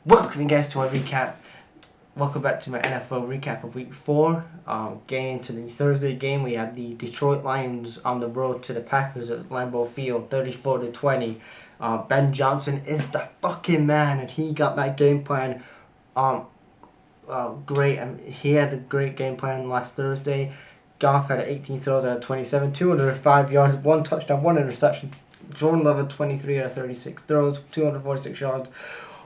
Welcome guys to my recap. Welcome back to my NFL recap of week 4. Getting into the Thursday game, we had the Detroit Lions on the road to the Packers at Lambeau Field, 34-20. Ben Johnson is the fucking man, and he got that game plan great. He had a great game plan last Thursday. Goff had 18 throws out of 27, 205 yards, 1 touchdown, 1 interception. Jordan Love had 23 out of 36 throws, 246 yards,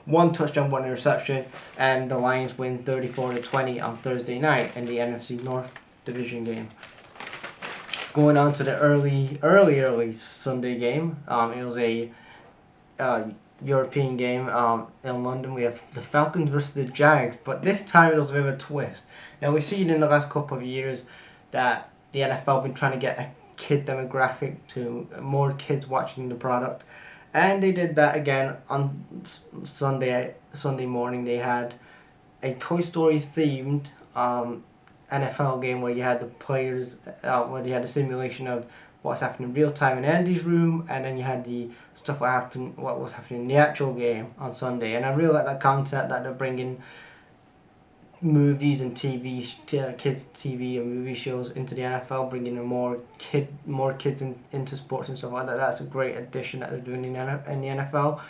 1 touchdown, 1 interception, and the Lions win 34-20 on Thursday night in the NFC North Division game. Going on to the early Sunday game, it was a European game in London. We have the Falcons versus the Jags, but this time it was a bit of a twist. Now we've seen in the last couple of years that the NFL been trying to get a kid demographic to more kids watching the product. And they did that again on Sunday morning. They had a Toy Story themed NFL game where you had the players, where you had a simulation of what's happening in real time in Andy's room, and then you had the stuff what was happening in the actual game on Sunday. And I really like that concept that they're bringing movies and kids TV and movie shows into the NFL, bringing in more kids into sports and stuff like that. That's a great addition that they're doing in the NFL.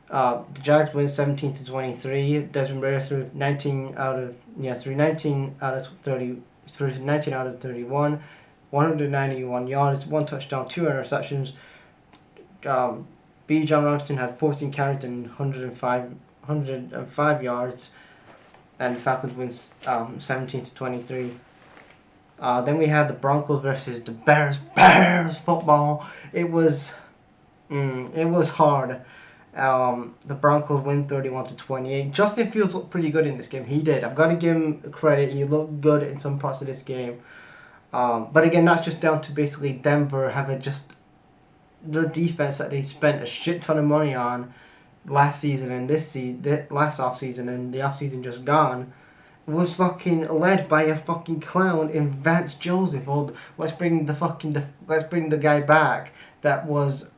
The Jags win 17-23. Desmond Ridder threw 19 out of 31, 191 yards, 1 touchdown, 2 interceptions. B. John Armstrong had 14 carries and 105 yards. And the Falcons wins 17-23. Then we had the Broncos versus the Bears. Bears football. It was hard. The Broncos win 31-28. Justin Fields looked pretty good in this game. He did. I've got to give him credit. He looked good in some parts of this game. But again, that's just down to basically Denver having just their defense that they spent a shit ton of money on last season and last offseason, and the offseason just gone, was fucking led by a fucking clown in Vance Joseph. Let's bring the guy back that was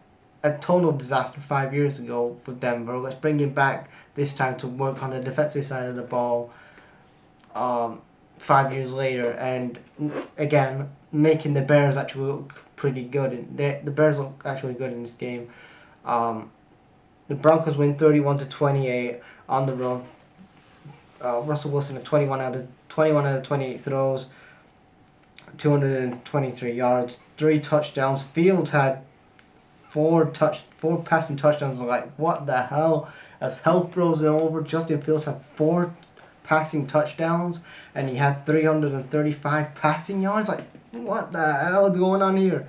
a total disaster 5 years ago for Denver. Let's bring him back this time to work on the defensive side of the ball 5 years later, and again making the Bears actually look pretty good. The Bears look actually good in this game. The Broncos win 31-28 on the road. Russell Wilson had 21 out of 28 throws, 223 yards, 3 touchdowns. Fields had 4 passing touchdowns. Like, what the hell? As hell throws it over, Justin Fields had 4 passing touchdowns, and he had 335 passing yards. Like, what the hell is going on here?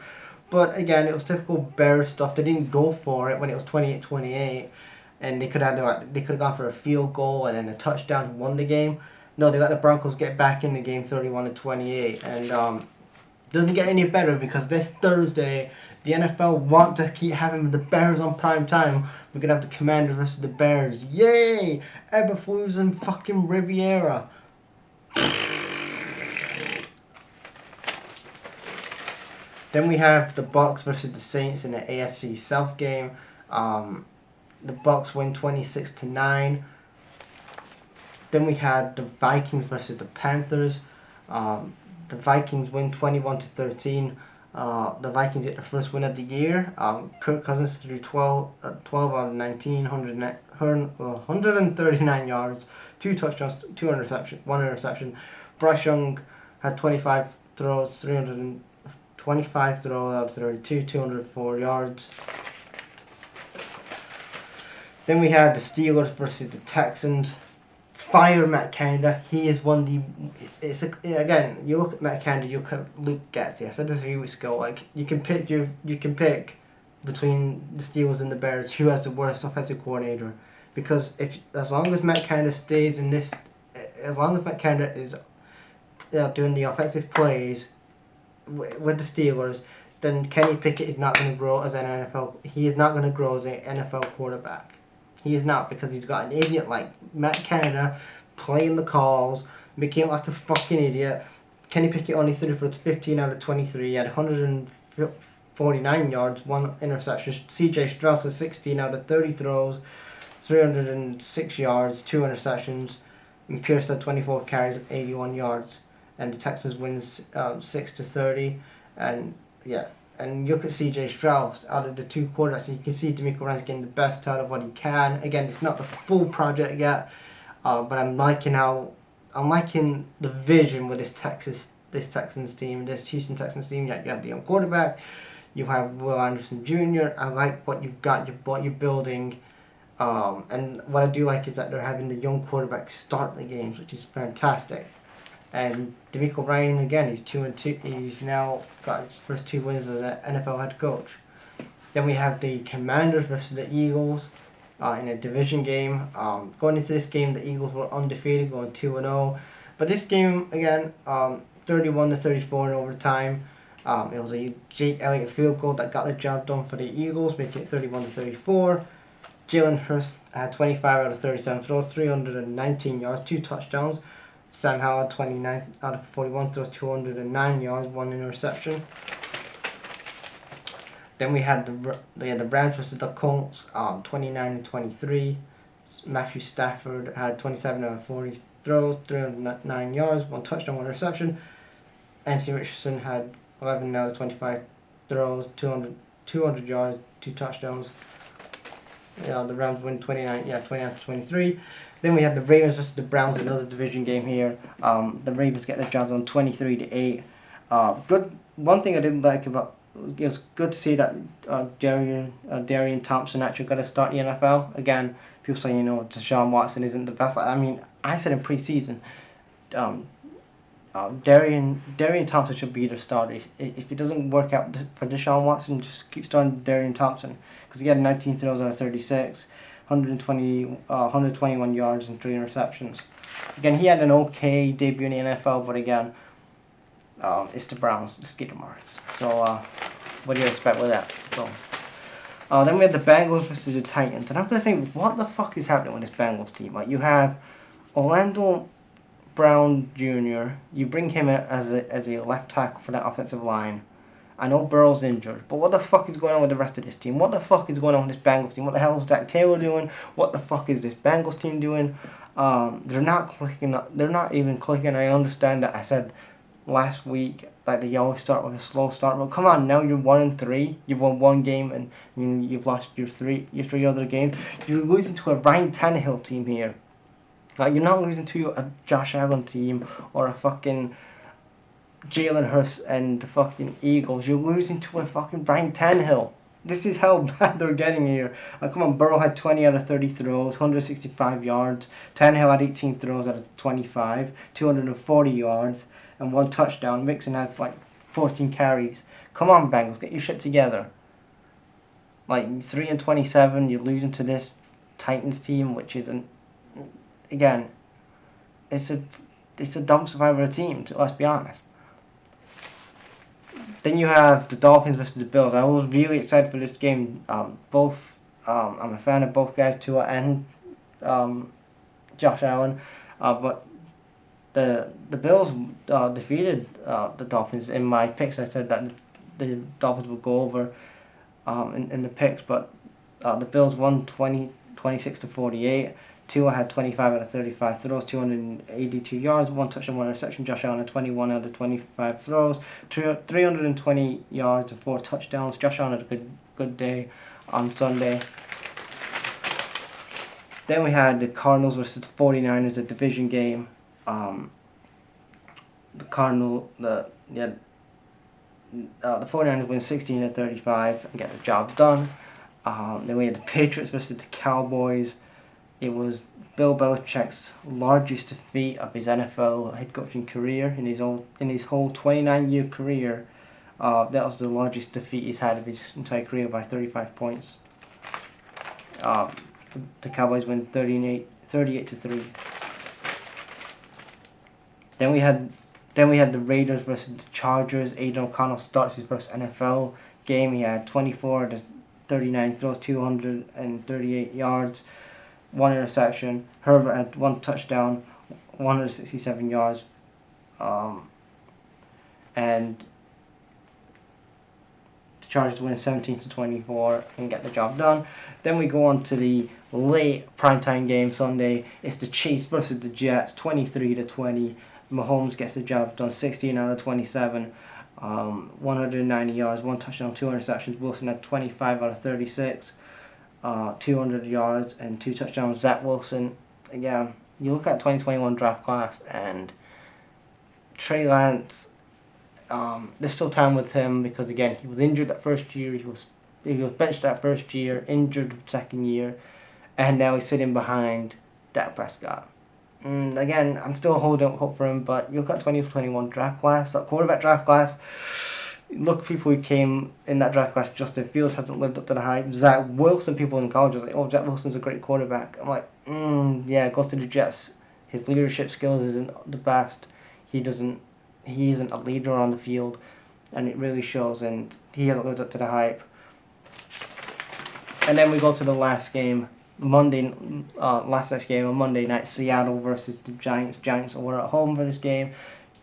But again, it was typical Bears stuff. They didn't go for it when it was 28-28, and they could have gone for a field goal and then a touchdown to won the game. No, they let the Broncos get back in the game 31-28, and doesn't get any better because this Thursday the NFL want to keep having the Bears on prime time. We're gonna have the Commanders versus the Bears. Yay! Eberflus and fucking Riviera. Then we have the Bucks versus the Saints in the AFC South game. The Bucks win 26-9. Then we had the Vikings versus the Panthers. The Vikings win 21-13. The Vikings get their first win of the year. Kirk Cousins threw 12 out of 19, 139 yards, 2 touchdowns, 2 interceptions, 1 interception. Bryce Young had 25 throws, 25 throws out of 32, 204 yards. Then we had the Steelers versus the Texans. Fire Matt Canada. He is one of the. Again, you look at Matt Canada, you look at Luke Getsy. I said this a few weeks ago. Like, you can pick between the Steelers and the Bears who has the worst offensive coordinator, because as long as Matt Canada stays in this, as long as Matt Canada is doing the offensive plays with the Steelers, then Kenny Pickett is not going to grow as an NFL. He is not going to grow as an NFL quarterback. He is not, because he's got an idiot like Matt Canada playing the calls, making it like a fucking idiot. Kenny Pickett only threw for 15 out of 23. He had 149 yards, 1 interception. CJ Stroud had 16 out of 30 throws, 306 yards, 2 interceptions. And Pierce had 24 carries, 81 yards. And the Texans wins 6-30. And yeah, and look at C.J. Stroud out of the two quarterbacks, and you can see DeMeco Ryans getting the best out of what he can. Again, it's not the full project yet, but I'm liking the vision with this Texans team, this Houston Texans team. You have the young quarterback, you have Will Anderson Jr. I like what you've got, what you're building, and what I do like is that they're having the young quarterback start the games, which is fantastic. And DeMeco Ryan again, he's 2-2. He's now got his first 2 wins as an NFL head coach. Then we have the Commanders versus the Eagles in a division game. Going into this game, the Eagles were undefeated, going 2-0. But this game again, 31-34 in overtime. It was a Jake Elliott field goal that got the job done for the Eagles, making it 31-34. Jalen Hurts had 25 out of 37 throws, 319 yards, 2 touchdowns. Sam Howell, 29 out of 41 throws, 209 yards, 1 interception. Then we had the Rams versus the Colts, 29-23. Matthew Stafford had 27 out of 40 throws, 309 yards, 1 touchdown, 1 interception. Anthony Richardson had 11 out of 25 throws, 200 yards, 2 touchdowns. The Rams win 29-23. Then we have the Ravens versus the Browns, another division game here. The Ravens get the job done 23-8. Good. One thing I didn't like about it was good to see that Darian Thompson actually got to start the NFL again. People say Deshaun Watson isn't the best. I mean, I said in preseason, Darian Thompson should be the starter. If it doesn't work out for Deshaun Watson, just keep starting Darian Thompson because he had 19 throws out of 36. 121 yards and 3 interceptions. Again, he had an okay debut in the NFL, but again, it's the Browns, the skid marks. So, what do you expect with that? So, then we have the Bengals versus the Titans, and I'm gonna say, what the fuck is happening with this Bengals team? Like, you have Orlando Brown Jr. You bring him as a left tackle for that offensive line. I know Burrow's injured, but what the fuck is going on with the rest of this team? What the fuck is going on with this Bengals team? What the hell is Zach Taylor doing? What the fuck is this Bengals team doing? They're not clicking. They're not even clicking. I understand that I said last week that they always start with a slow start. But come on, now you're 1-3. You've won 1 game and you've lost your three other games. You're losing to a Ryan Tannehill team here. You're not losing to a Josh Allen team or a fucking Jalen Hurts and the fucking Eagles. You're losing to a fucking Ryan Tannehill. This is how bad they're getting here. Come on, Burrow had 20 out of 30 throws, 165 yards. Tannehill had 18 throws out of 25, 240 yards, and 1 touchdown. Mixon had 14 carries. Come on, Bengals, get your shit together. 3-27, you're losing to this Titans team, which is again, it's a dumb survivor team. Let's be honest. Then you have the Dolphins versus the Bills. I was really excited for this game. I'm a fan of both guys, Tua and Josh Allen. But the Bills defeated the Dolphins in my picks. I said that the Dolphins would go over in the picks, but the Bills won 26-48. Tua had 25 out of 35 throws, 282 yards, 1 touchdown, 1 interception. Josh Allen had 21 out of 25 throws, 320 yards and 4 touchdowns. Josh Allen had a good day on Sunday. Then we had the Cardinals versus the 49ers, a division game. The 49ers win 16-35 and get the job done. Then we had the Patriots versus the Cowboys. It was Bill Belichick's largest defeat of his NFL head coaching career in his whole 29-year career. That was the largest defeat he's had of his entire career by 35 points. The Cowboys win 38-3. Then we had the Raiders versus the Chargers. Aiden O'Connell starts his first NFL game. He had 24 to 39 throws, 238 yards, 1 interception. Herbert had 1 touchdown, 167 yards, and the Chargers win 17-24 and get the job done. Then we go on to the late primetime game Sunday. It's the Chiefs versus the Jets, 23-20. Mahomes gets the job done, 16 out of 27. 190 yards, 1 touchdown, 2 interceptions. Wilson had 25 out of 36. 200 yards and 2 touchdowns. Zach Wilson, again, you look at 2021 draft class and Trey Lance, there's still time with him because again he was injured that first year, he was benched that first year, injured second year, and now he's sitting behind Dak Prescott. Again, I'm still holding out hope for him, but you look at 2021 draft class, that quarterback draft class. Look, people who came in that draft class. Justin Fields hasn't lived up to the hype. Zach Wilson, people in college was like, oh, Zach Wilson's a great quarterback. I'm like, yeah, goes to the Jets. His leadership skills isn't the best. He isn't a leader on the field, and it really shows, and he hasn't lived up to the hype. And then we go to the last game, last game on Monday night, Seattle versus the Giants. Giants were at home for this game.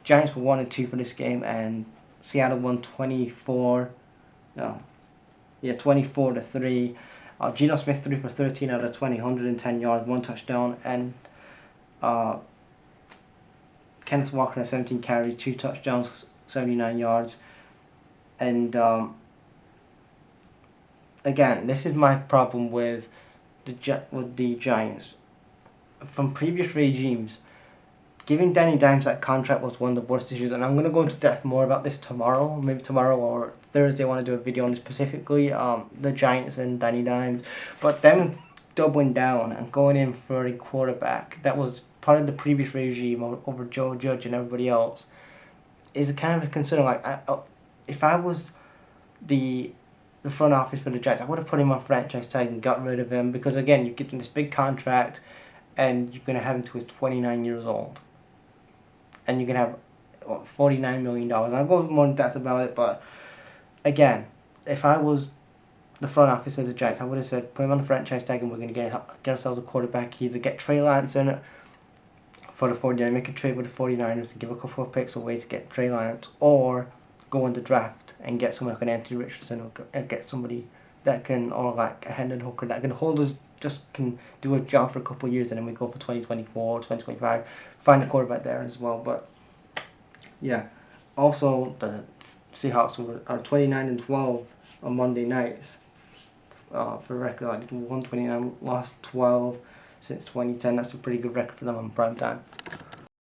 Giants were 1-2 for this game, and Seattle won 24-3. Geno Smith threw for 13 out of 20, 110 yards, 1 touchdown, and Kenneth Walker had 17 carries, 2 touchdowns, 79 yards. And again, this is my problem with the Giants. From previous regimes, giving Danny Dimes that contract was one of the worst issues, and I'm going to go into depth more about this tomorrow, maybe tomorrow or Thursday. I want to do a video on this specifically, the Giants and Danny Dimes. But them doubling down and going in for a quarterback that was part of the previous regime over Joe Judge and everybody else is kind of a concern. Like, if I was the front office for the Giants, I would have put him on franchise tag and got rid of him, because again, you give him this big contract and you're going to have him till he's 29 years old. And you can have $49 million. I'll go more in depth about it, but again, if I was the front office of the Giants, I would have said, put him on the franchise tag and we're going to get ourselves a quarterback. Either get Trey Lance in it for the 49ers, make a trade with the 49ers to give a couple of picks away to get Trey Lance, or go in the draft and get someone like an Anthony Richardson, and get somebody that can, or like a Hendon Hooker that can hold us, just can do a job for a couple of years, and then we go for 2024, 2025, find a quarterback there as well. But yeah, also the Seahawks are 29-12 on Monday nights. For record, like 129, lost 12 since 2010. That's a pretty good record for them on prime time.